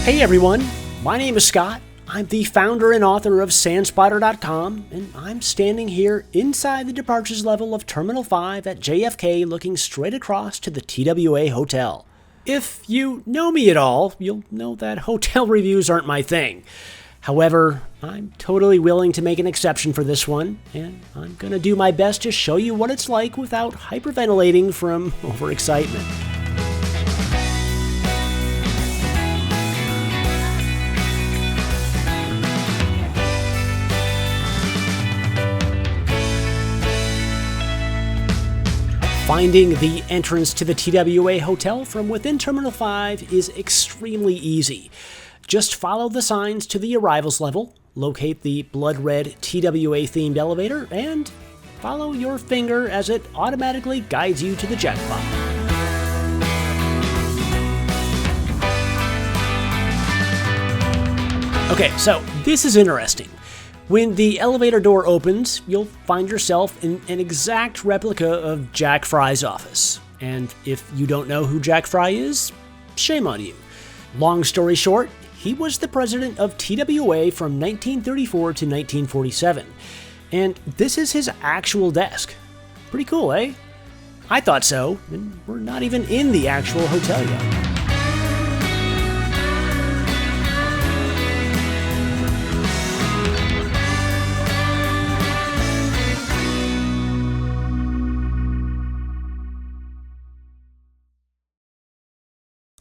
Hey everyone, my name is Scott. I'm the founder and author of SANspotter.com, and I'm standing here inside the departures level of Terminal 5 at JFK looking straight across to the TWA Hotel. If you know me at all, you'll know that hotel reviews aren't my thing. However, I'm totally willing to make an exception for this one, and I'm going to do my best to show you what it's like without hyperventilating from overexcitement. Finding the entrance to the TWA Hotel from within Terminal 5 is extremely easy. Just follow the signs to the arrivals level, locate the blood red TWA-themed elevator, and follow your finger as it automatically guides you to the jackpot. Okay, so this is interesting. When the elevator door opens, you'll find yourself in an exact replica of Jack Fry's office. And if you don't know who Jack Fry is, shame on you. Long story short, he was the president of TWA from 1934 to 1947. And this is his actual desk. Pretty cool, eh? I thought so, and we're not even in the actual hotel yet.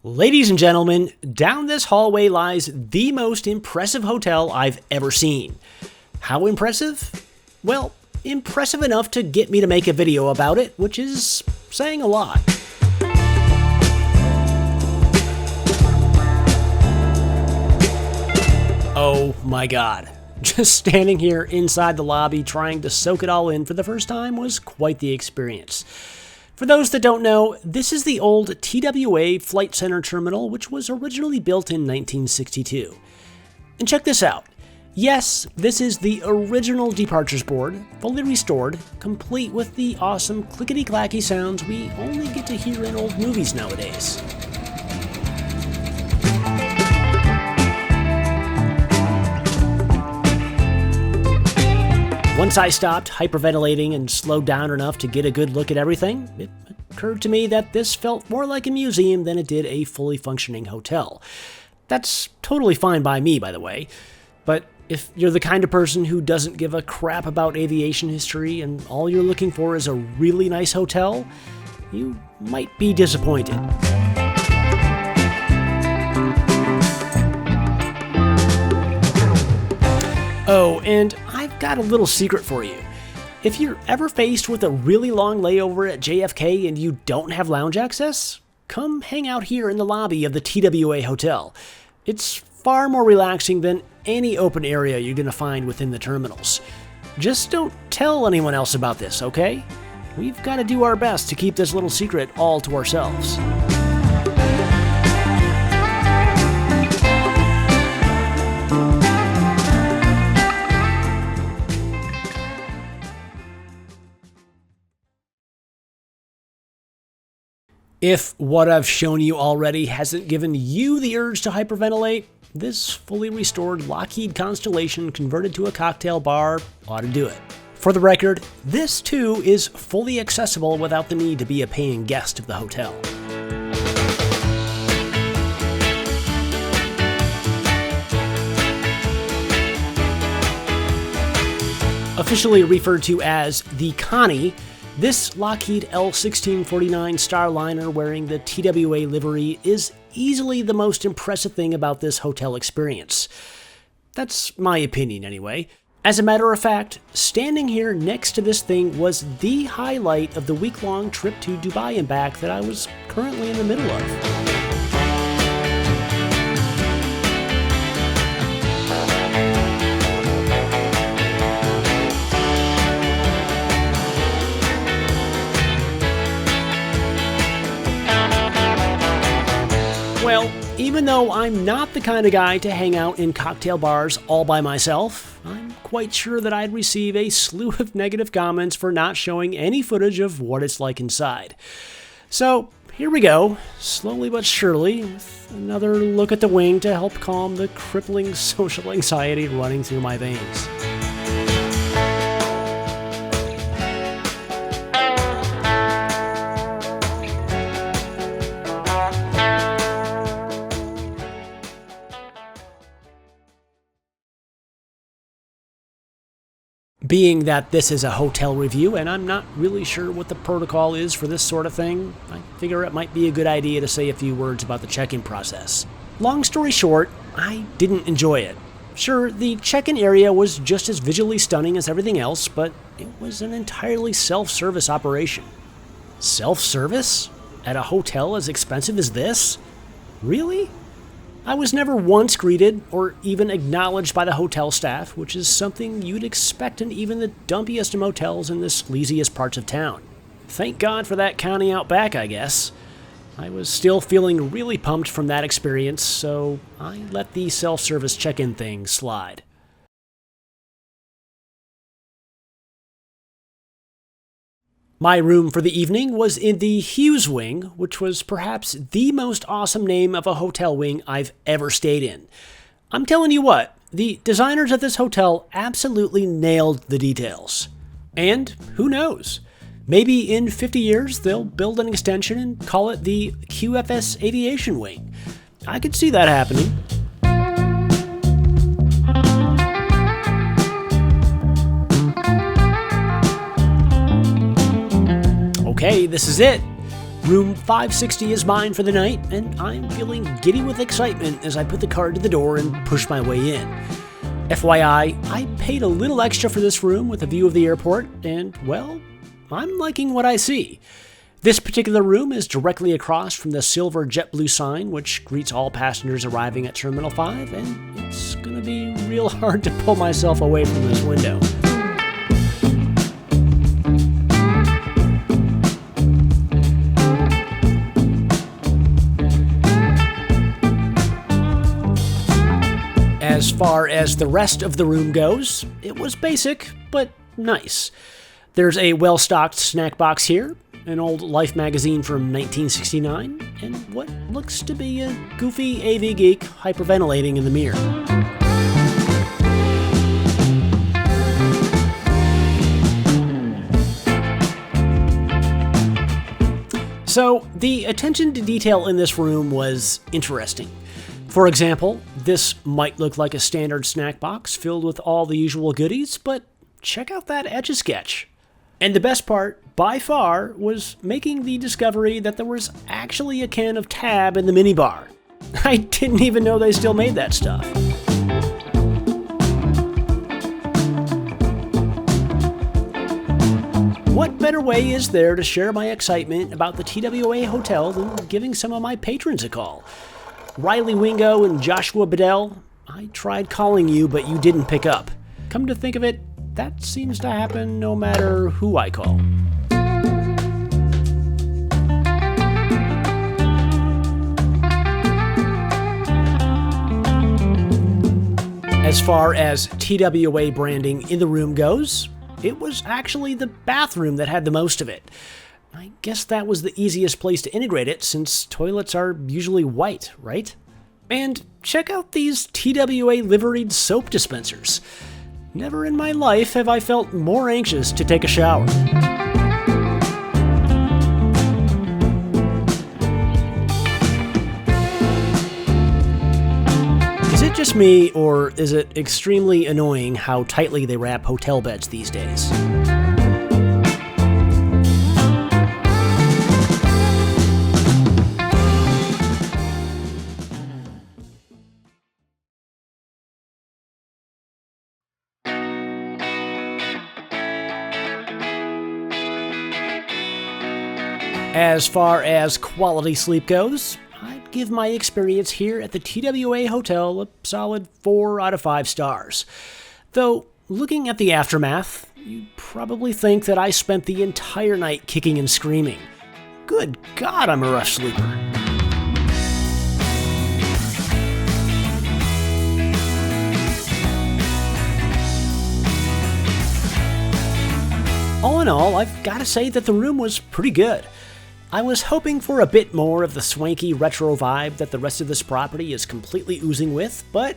Ladies and gentlemen, down this hallway lies the most impressive hotel I've ever seen. How impressive? Well, impressive enough to get me to make a video about it, which is saying a lot. Oh my god. Just standing here inside the lobby trying to soak it all in for the first time was quite the experience. For those that don't know, this is the old TWA Flight Center Terminal, which was originally built in 1962. And check this out. Yes, this is the original departures board, fully restored, complete with the awesome clickety-clacky sounds we only get to hear in old movies nowadays. Once I stopped hyperventilating and slowed down enough to get a good look at everything, it occurred to me that this felt more like a museum than it did a fully functioning hotel. That's totally fine by me, by the way. But if you're the kind of person who doesn't give a crap about aviation history and all you're looking for is a really nice hotel, you might be disappointed. Oh, and I've got a little secret for you. If you're ever faced with a really long layover at JFK and you don't have lounge access, come hang out here in the lobby of the TWA Hotel. It's far more relaxing than any open area you're going to find within the terminals. Just don't tell anyone else about this, okay? We've got to do our best to keep this little secret all to ourselves. If what I've shown you already hasn't given you the urge to hyperventilate, this fully restored Lockheed Constellation converted to a cocktail bar ought to do it. For the record, this too is fully accessible without the need to be a paying guest of the hotel. Officially referred to as the Connie, this Lockheed L-1649 Starliner wearing the TWA livery is easily the most impressive thing about this hotel experience. That's my opinion anyway. As a matter of fact, standing here next to this thing was the highlight of the week-long trip to Dubai and back that I was currently in the middle of. Well, even though I'm not the kind of guy to hang out in cocktail bars all by myself, I'm quite sure that I'd receive a slew of negative comments for not showing any footage of what it's like inside. So here we go, slowly but surely, with another look at the wing to help calm the crippling social anxiety running through my veins. Being that this is a hotel review and I'm not really sure what the protocol is for this sort of thing, I figure it might be a good idea to say a few words about the check-in process. Long story short, I didn't enjoy it. Sure, the check-in area was just as visually stunning as everything else, but it was an entirely self-service operation. Self-service? At a hotel as expensive as this? Really? I was never once greeted or even acknowledged by the hotel staff, which is something you'd expect in even the dumpiest motels in the sleaziest parts of town. Thank God for that county out back, I guess. I was still feeling really pumped from that experience, so I let the self-service check-in thing slide. My room for the evening was in the Hughes Wing, which was perhaps the most awesome name of a hotel wing I've ever stayed in. I'm telling you what, the designers of this hotel absolutely nailed the details. And who knows? Maybe in 50 years they'll build an extension and call it the QFS Aviation Wing. I could see that happening. Okay, this is it. Room 560 is mine for the night, and I'm feeling giddy with excitement as I put the card to the door and push my way in. FYI, I paid a little extra for this room with a view of the airport, and, well, I'm liking what I see. This particular room is directly across from the silver JetBlue sign, which greets all passengers arriving at Terminal 5, and it's gonna be real hard to pull myself away from this window. As far as the rest of the room goes, it was basic, but nice. There's a well-stocked snack box here, an old Life magazine from 1969, and what looks to be a goofy AV geek hyperventilating in the mirror. So, the attention to detail in this room was interesting. For example, this might look like a standard snack box filled with all the usual goodies, but check out that Etch-a-Sketch. And the best part, by far, was making the discovery that there was actually a can of Tab in the minibar. I didn't even know they still made that stuff. What better way is there to share my excitement about the TWA Hotel than giving some of my patrons a call? Riley Wingo and Joshua Bedel, I tried calling you, but you didn't pick up. Come to think of it, that seems to happen no matter who I call. As far as TWA branding in the room goes, it was actually the bathroom that had the most of it. I guess that was the easiest place to integrate it since toilets are usually white, right? And check out these TWA liveried soap dispensers. Never in my life have I felt more anxious to take a shower. Is it just me, or is it extremely annoying how tightly they wrap hotel beds these days? As far as quality sleep goes, I'd give my experience here at the TWA Hotel a solid 4 out of 5 stars. Though, looking at the aftermath, you'd probably think that I spent the entire night kicking and screaming. Good God, I'm a rough sleeper. All in all, I've got to say that the room was pretty good. I was hoping for a bit more of the swanky retro vibe that the rest of this property is completely oozing with, but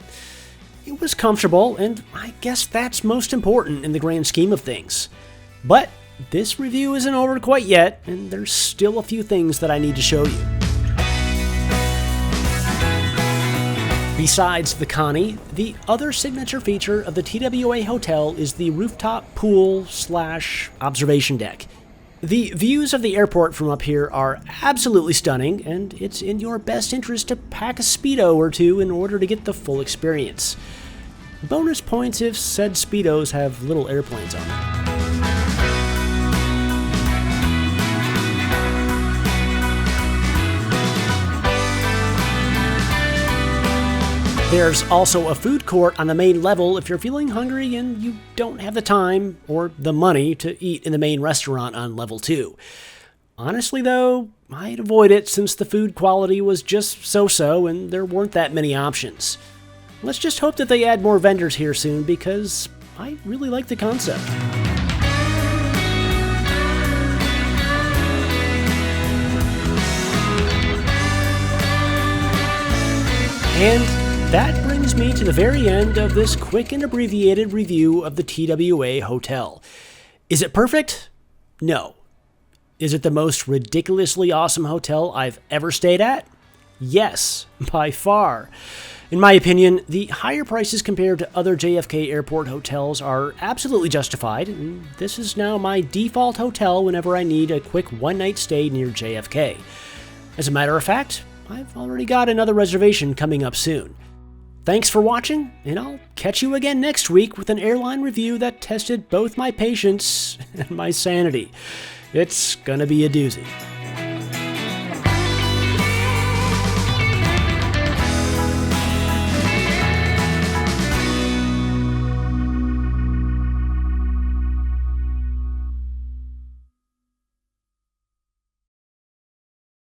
it was comfortable, and I guess that's most important in the grand scheme of things. But this review isn't over quite yet, and there's still a few things that I need to show you. Besides the Connie, the other signature feature of the TWA Hotel is the rooftop pool/observation deck. The views of the airport from up here are absolutely stunning, and it's in your best interest to pack a Speedo or two in order to get the full experience. Bonus points if said Speedos have little airplanes on them. There's also a food court on the main level if you're feeling hungry and you don't have the time or the money to eat in the main restaurant on level 2. Honestly though, I'd avoid it since the food quality was just so-so and there weren't that many options. Let's just hope that they add more vendors here soon because I really like the concept. And that brings me to the very end of this quick and abbreviated review of the TWA Hotel. Is it perfect? No. Is it the most ridiculously awesome hotel I've ever stayed at? Yes, by far. In my opinion, the higher prices compared to other JFK airport hotels are absolutely justified, and this is now my default hotel whenever I need a quick one-night stay near JFK. As a matter of fact, I've already got another reservation coming up soon. Thanks for watching, and I'll catch you again next week with an airline review that tested both my patience and my sanity. It's gonna be a doozy.